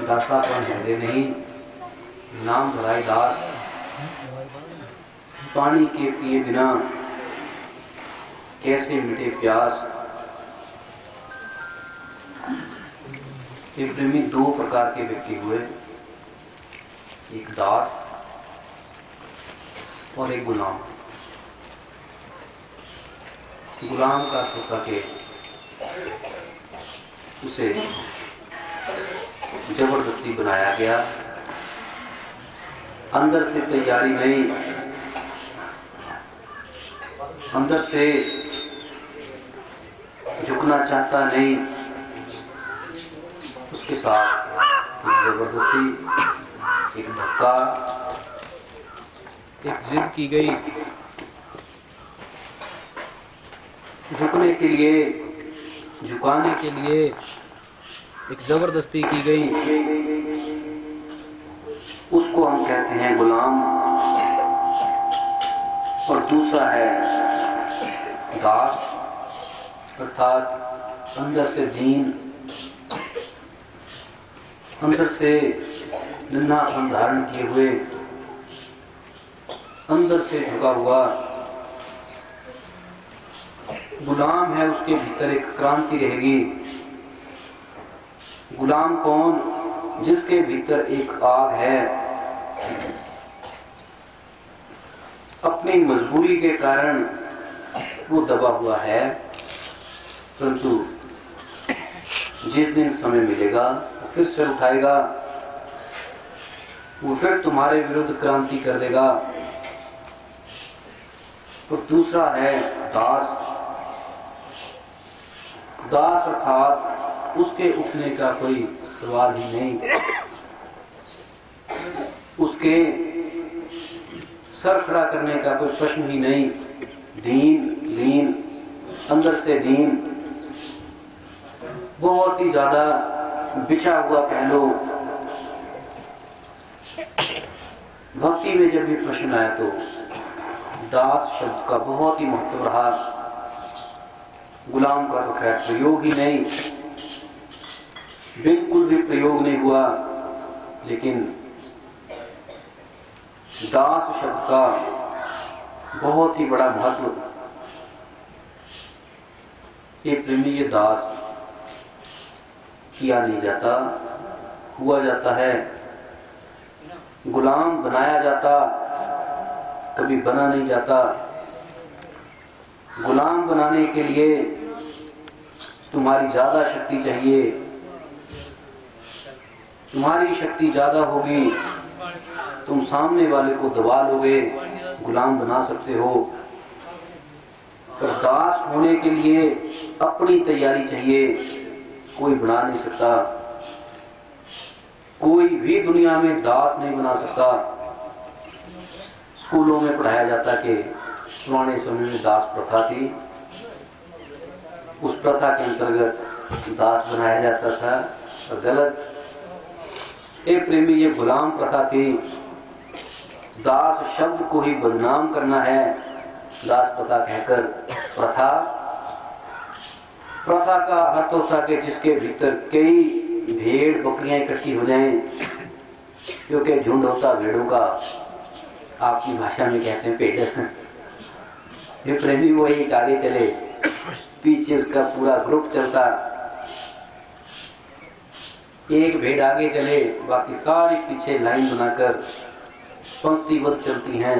दासापन हृदय नहीं, नाम धराई दास। पानी के पिए बिना कैसे मिटे प्यास। ये प्रेमी दो प्रकार के व्यक्ति हुए, एक दास और एक गुलाम। गुलाम का होता के उसे जबरदस्ती बनाया गया, अंदर से तैयारी नहीं, अंदर से झुकना चाहता नहीं, उसके साथ एक जबरदस्ती, एक धक्का, एक जिद की गई, झुकने के लिए, झुकाने के लिए एक जबरदस्ती की गई। उसको हम कहते हैं गुलाम। और दूसरा है दास, अर्थात अंदर से दीन, अंदर से नन्हापन धारण किए हुए, अंदर से झुका हुआ। गुलाम है, उसके भीतर एक क्रांति रहेगी। गुलाम कौन? जिसके भीतर एक आग है, अपनी मजबूरी के कारण वो दबा हुआ है, परंतु जिस दिन समय मिलेगा वो फिर सिर उठाएगा, वो फिर तुम्हारे विरुद्ध क्रांति कर देगा। तो दूसरा है दास। दास अर्थात उसके उठने का कोई सवाल ही नहीं, उसके सर खड़ा करने का कोई प्रश्न ही नहीं। दीन, दीन, अंदर से दीन, बहुत ही ज्यादा बिछा हुआ कह लो। भक्ति में जब भी प्रश्न आया तो दास शब्द का बहुत ही महत्व रहा। गुलाम का तो खैर प्रयोग ही नहीं, बिल्कुल भी प्रयोग नहीं हुआ, लेकिन दास शब्द का बहुत ही बड़ा महत्व। ये प्रेमी, ये दास किया नहीं जाता, हुआ जाता है। गुलाम बनाया जाता, कभी बना नहीं जाता। गुलाम बनाने के लिए तुम्हारी ज्यादा शक्ति चाहिए, तुम्हारी शक्ति ज्यादा होगी, तुम सामने वाले को दबा लोगे, गुलाम बना सकते हो। पर दास होने के लिए अपनी तैयारी चाहिए, कोई बना नहीं सकता। कोई भी दुनिया में दास नहीं बना सकता। स्कूलों में पढ़ाया जाता कि पुराने समय में दास प्रथा थी, उस प्रथा के अंतर्गत दास बनाया जाता था, और गलत। ए प्रेमी, ये गुलाम प्रथा थी। दास शब्द को ही बदनाम करना है, दास प्रथा कहकर। प्रथा, प्रथा का अर्थ होता कि जिसके भीतर कई भेड़ बकरियां इकट्ठी हो जाएं, क्योंकि झुंड होता भेड़ों का, आपकी भाषा में कहते हैं पेड़। ये प्रेमी वो एक आगे चले, पीछे उसका पूरा ग्रुप चलता। एक भेड़ आगे चले, बाकी सारी पीछे लाइन बनाकर पंक्तिबद्ध चलती हैं।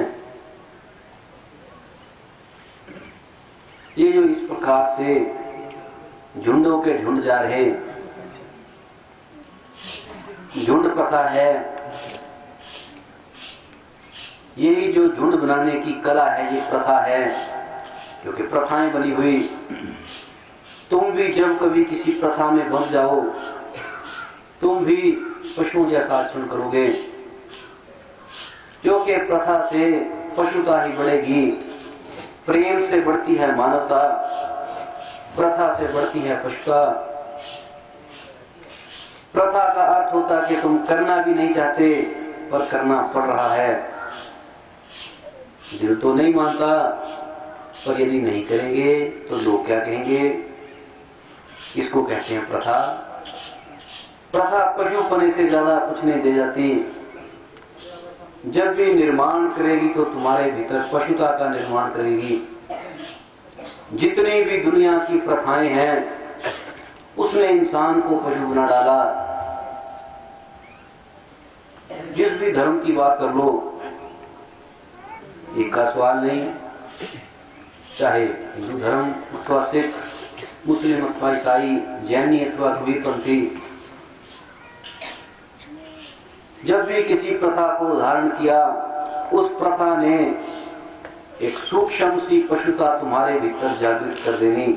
ये जो इस प्रकार से झुंडों के झुंड जा रहे, झुंड प्रथा है। ये जो झुंड बनाने की कला है, ये प्रथा है, क्योंकि प्रथाएं बनी हुई। तुम भी जब कभी किसी प्रथा में बंध जाओ, तुम भी पशुओं जैसा आचरण करोगे, क्योंकि प्रथा से पशुता ही बढ़ेगी। प्रेम से बढ़ती है मानवता, प्रथा से बढ़ती है पशुता। प्रथा का अर्थ होता है कि तुम करना भी नहीं चाहते पर करना पड़ रहा है। दिल तो नहीं मानता, पर यदि नहीं करेंगे तो लोग क्या कहेंगे? इसको कहते हैं प्रथा। प्रथा पशुपने से ज्यादा कुछ नहीं दे जाती। जब भी निर्माण करेगी तो तुम्हारे भीतर पशुता का निर्माण करेगी। जितनी भी दुनिया की प्रथाएं हैं उसने इंसान को पशु बना डाला। जिस भी धर्म की बात कर लो, एक का सवाल नहीं, चाहे हिंदू धर्म अथवा सिख, मुस्लिम अथवा ईसाई, जैनी अथवा कबीरपंथी, जब भी किसी प्रथा को धारण किया उस प्रथा ने एक सूक्ष्म सी पशुता तुम्हारे भीतर जागृत कर देनी।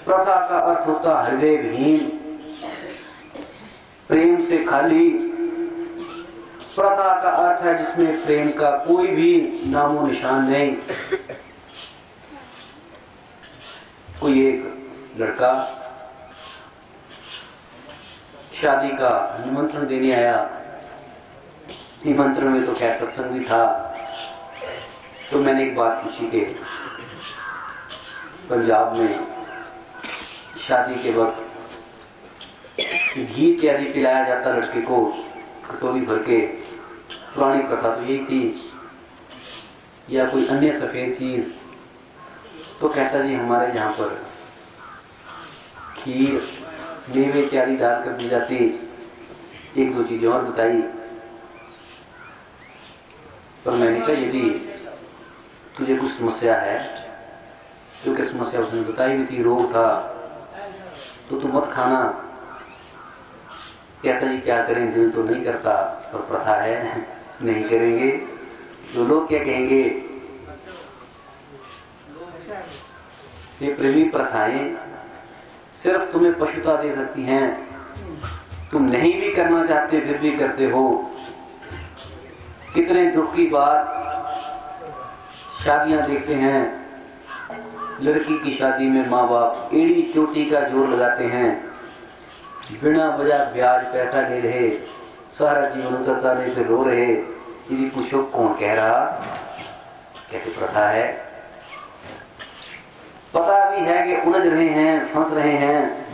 प्रथा का अर्थ होता हृदय विहीन, प्रेम से खाली। प्रथा का अर्थ है जिसमें प्रेम का कोई भी नामो निशान नहीं। कोई एक लड़का शादी का निमंत्रण देने आया। निमंत्रण में तो क्या सत्संग भी था। तो मैंने एक बात पूछी कि पंजाब में शादी के वक्त घी इत्यादि पिलाया जाता लड़के को कटोरी भर के। पुरानी प्रथा तो यही थी, या कोई अन्य सफेद चीज। तो कहता जी हमारे यहाँ पर खीर मेवे इत्यादि डाल कर दी जाती। एक दो चीजें और बताई। पर मैंने कहा यदि तुझे कुछ समस्या है, क्योंकि समस्या उसने बताई भी थी, रोग था, तो तू मत खाना। कहता जी क्या करें, दिल तो नहीं करता पर प्रथा है, नहीं करेंगे तो लोग क्या कहेंगे। ये प्रेमी प्रथाएं सिर्फ तुम्हें पशुता दे सकती हैं। तुम नहीं भी करना चाहते फिर भी करते हो। कितने दुख की बात, शादियां देखते हैं, लड़की की शादी में माँ बाप एड़ी चोटी का जोर लगाते हैं, बिना वजह ब्याज पैसा ले रहे, सारा जीवन उतरता नहीं फिर रो रहे। यदि पूछो कौन कह रहा, कहते प्रथा है। पता भी है कि उलझ रहे हैं, फंस रहे हैं,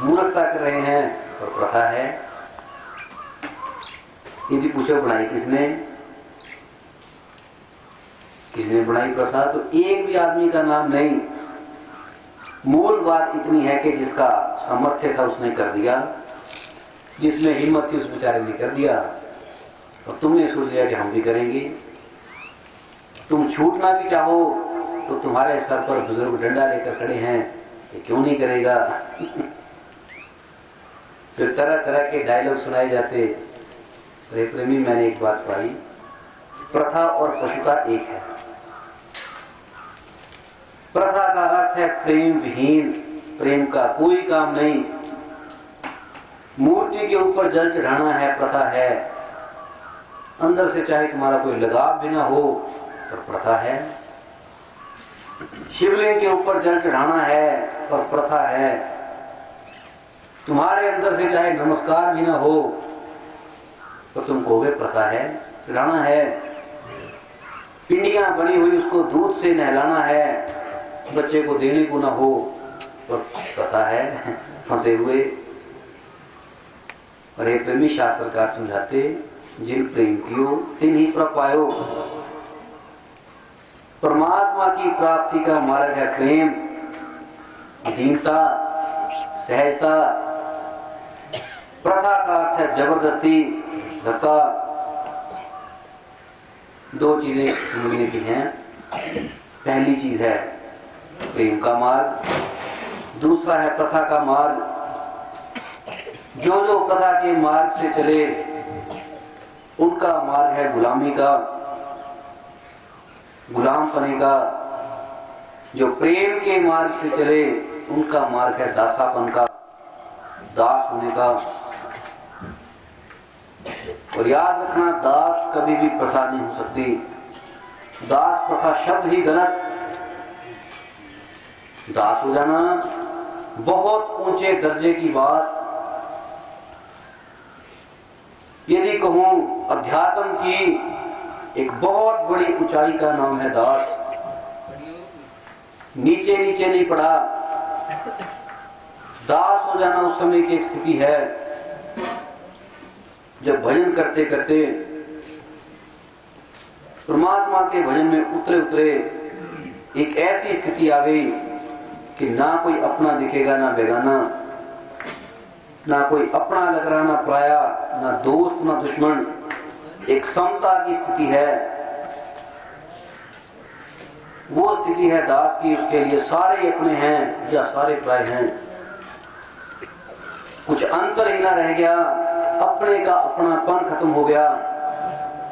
मूर्खता कर रहे हैं, और प्रथा है। यदि पूछो बनाई किसने, किसने बनाई प्रथा, तो एक भी आदमी का नाम नहीं। मूल बात इतनी है कि जिसका सामर्थ्य था उसने कर दिया, जिसमें हिम्मत थी उस बेचारे ने कर दिया, और तुमने सोच लिया कि हम भी करेंगे। तुम छूटना भी चाहो तो तुम्हारे सर पर बुजुर्ग डंडा लेकर खड़े हैं कि क्यों नहीं करेगा। फिर तरह तरह के डायलॉग सुनाए जाते। अरे प्रेमी, मैंने एक बात पाई, प्रथा और पशुता एक है। प्रथा का अर्थ है प्रेम विहीन, प्रेम का कोई काम नहीं। मूर्ति के ऊपर जल चढ़ाना है, प्रथा है। अंदर से चाहे तुम्हारा कोई लगाव भी ना हो तो प्रथा है। शिवलिंग के ऊपर जल चढ़ाना है पर प्रथा है। तुम्हारे अंदर से चाहे नमस्कार भी ना हो तो तुम कहोगे प्रथा है, चढ़ाना है। पिंडियां बनी हुई उसको दूध से नहलाना है, बच्चे को देने को ना हो तो प्रथा है, फंसे हुए। और एक प्रेमी शास्त्रकार समझाते, जिन प्रेम कियो तिन ही प्रपायो। परमात्मा की प्राप्ति का मार्ग है प्रेम, दीनता, सहजता। प्रथा का अर्थ है जबरदस्ती, धक्का। दो चीजें समझने की हैं। पहली चीज है प्रेम का मार्ग, दूसरा है प्रथा का मार्ग। जो जो प्रथा के मार्ग से चले उनका मार्ग है गुलामी का, गुलाम पने का। जो प्रेम के मार्ग से चले उनका मार्ग है दासापन का, दास होने का। और याद रखना, दास कभी भी प्रथा नहीं हो सकती। दास प्रथा शब्द ही गलत। दास हो जाना बहुत ऊंचे दर्जे की बात। यदि कहूं अध्यात्म की एक बहुत बड़ी ऊंचाई का नाम है दास। नीचे नीचे नहीं पड़ा, दास हो जाना उस समय की एक स्थिति है जब भजन करते करते परमात्मा के भजन में उतरे उतरे एक ऐसी स्थिति आ गई कि ना कोई अपना दिखेगा ना बेगाना, ना कोई अपना लग रहा ना पराया, ना दोस्त ना दुश्मन, एक समता की स्थिति है। वो स्थिति है दास की, उसके लिए सारे अपने हैं या सारे पराए हैं, कुछ अंतर ही ना रह गया। अपने का अपनापन खत्म हो गया,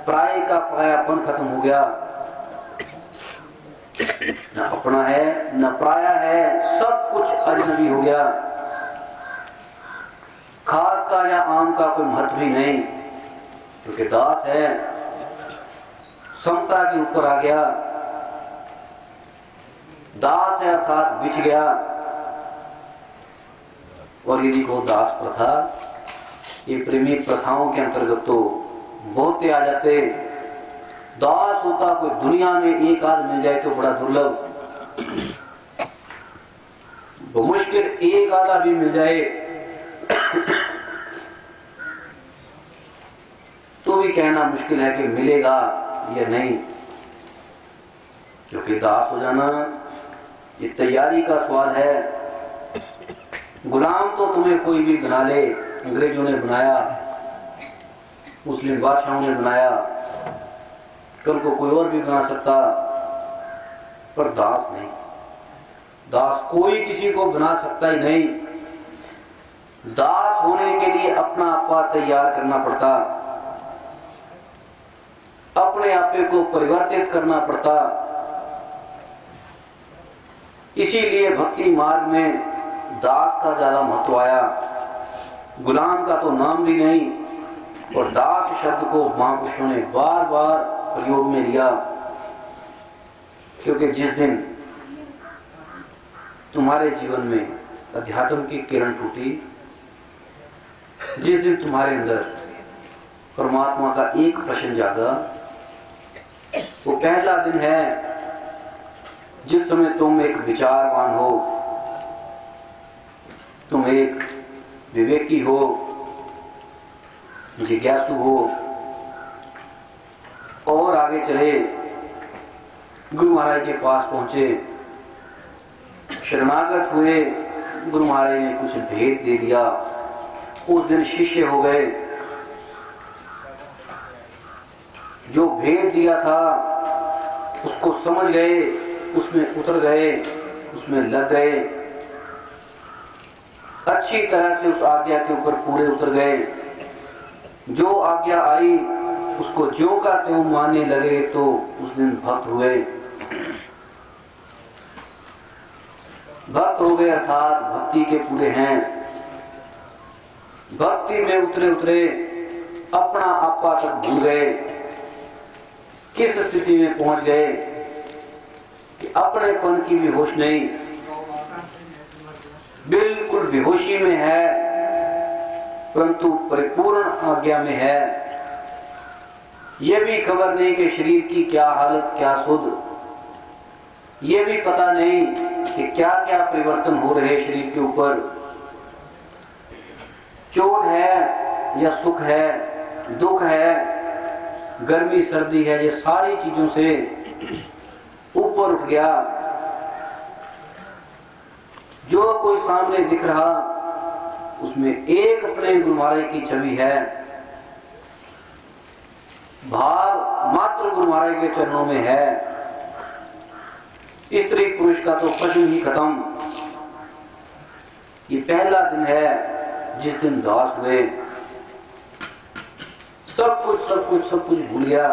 पराये का परायापन खत्म हो गया। न अपना है न पराया है, सब कुछ अजनबी हो गया। खास का या आम का कोई महत्व ही नहीं, क्योंकि दास है, समता के ऊपर आ गया। दास है अर्थात बिछ गया। और यदि को दास प्रथा, ये प्रेमी प्रथाओं के अंतर्गत तो बहुते आ जाते। दास होता कोई दुनिया में एक आध मिल जाए तो बड़ा दुर्लभ, मुश्किल एक आधा भी मिल जाए तो भी कहना मुश्किल है कि मिलेगा या नहीं। क्योंकि दास हो जाना ये तैयारी का सवाल है। गुलाम तो तुम्हें कोई भी बना ले, अंग्रेजों ने बनाया, मुस्लिम बादशाहों ने बनाया, कल को कोई और भी बना सकता, पर दास नहीं। दास कोई किसी को बना सकता ही नहीं। दास होने के लिए अपना आपा तैयार करना पड़ता, अपने आपे को परिवर्तित करना पड़ता। इसीलिए भक्ति मार्ग में दास का ज्यादा महत्व आया, गुलाम का तो नाम भी नहीं। और दास शब्द को महापुरुषों ने बार बार प्रयोग में लिया, क्योंकि जिस दिन तुम्हारे जीवन में अध्यात्म की किरण टूटी, जिस दिन तुम्हारे अंदर परमात्मा का एक प्रश्न जागा, वो पहला दिन है जिस समय तुम एक विचारवान हो, तुम एक विवेकी हो, जिज्ञासु हो, और आगे चले गुरु महाराज के पास पहुंचे, शरणागत हुए, गुरु महाराज ने कुछ भेद दे दिया, उस दिन शिष्य हो गए। जो भेद दिया था उसको समझ गए, उसमें उतर गए, उसमें लग गए, अच्छी तरह से उस आज्ञा के ऊपर पूरे उतर गए। जो आज्ञा आई उसको ज्यों का त्यों मानने लगे तो उस दिन भक्त हुए। भक्त हो गए अर्थात भक्ति के पूरे हैं। भक्ति में उतरे उतरे अपना आपा तक भूल गए। किस स्थिति में पहुंच गए कि अपनेपन की भी होश नहीं, बिल्कुल बेहोशी में है, परंतु परिपूर्ण आज्ञा में है। यह भी खबर नहीं कि शरीर की क्या हालत, क्या सुध, यह भी पता नहीं कि क्या क्या परिवर्तन हो रहे शरीर के ऊपर। चोट है या सुख है, दुख है, गर्मी सर्दी है, ये सारी चीजों से ऊपर उठ गया। जो कोई सामने दिख रहा उसमें एक अपने गुरु महाराज की छवि है, भाव मात्र गुरु महाराज के चरणों में है। स्त्री पुरुष का तो प्रश्न ही खत्म। ये पहला दिन है जिस दिन दास हुए, सब कुछ भूल गया।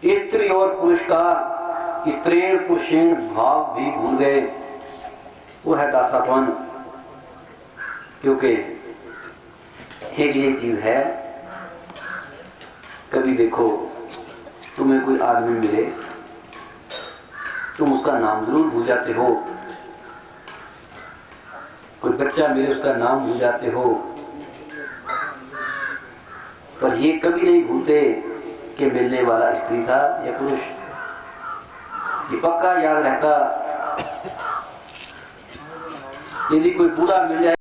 स्त्री और पुरुष का स्त्रीण पुरुषेण भाव भी भूल गए। वो है दासापन। क्योंकि एक ये चीज है, कभी देखो तुम्हें कोई आदमी मिले, तुम उसका नाम जरूर भूल जाते हो। कोई बच्चा मिले, उसका नाम भूल जाते हो, पर ये कभी नहीं भूलते कि मिलने वाला स्त्री था या पुरुष। ये पक्का याद रहता। यदि कोई बूढ़ा मिल जाए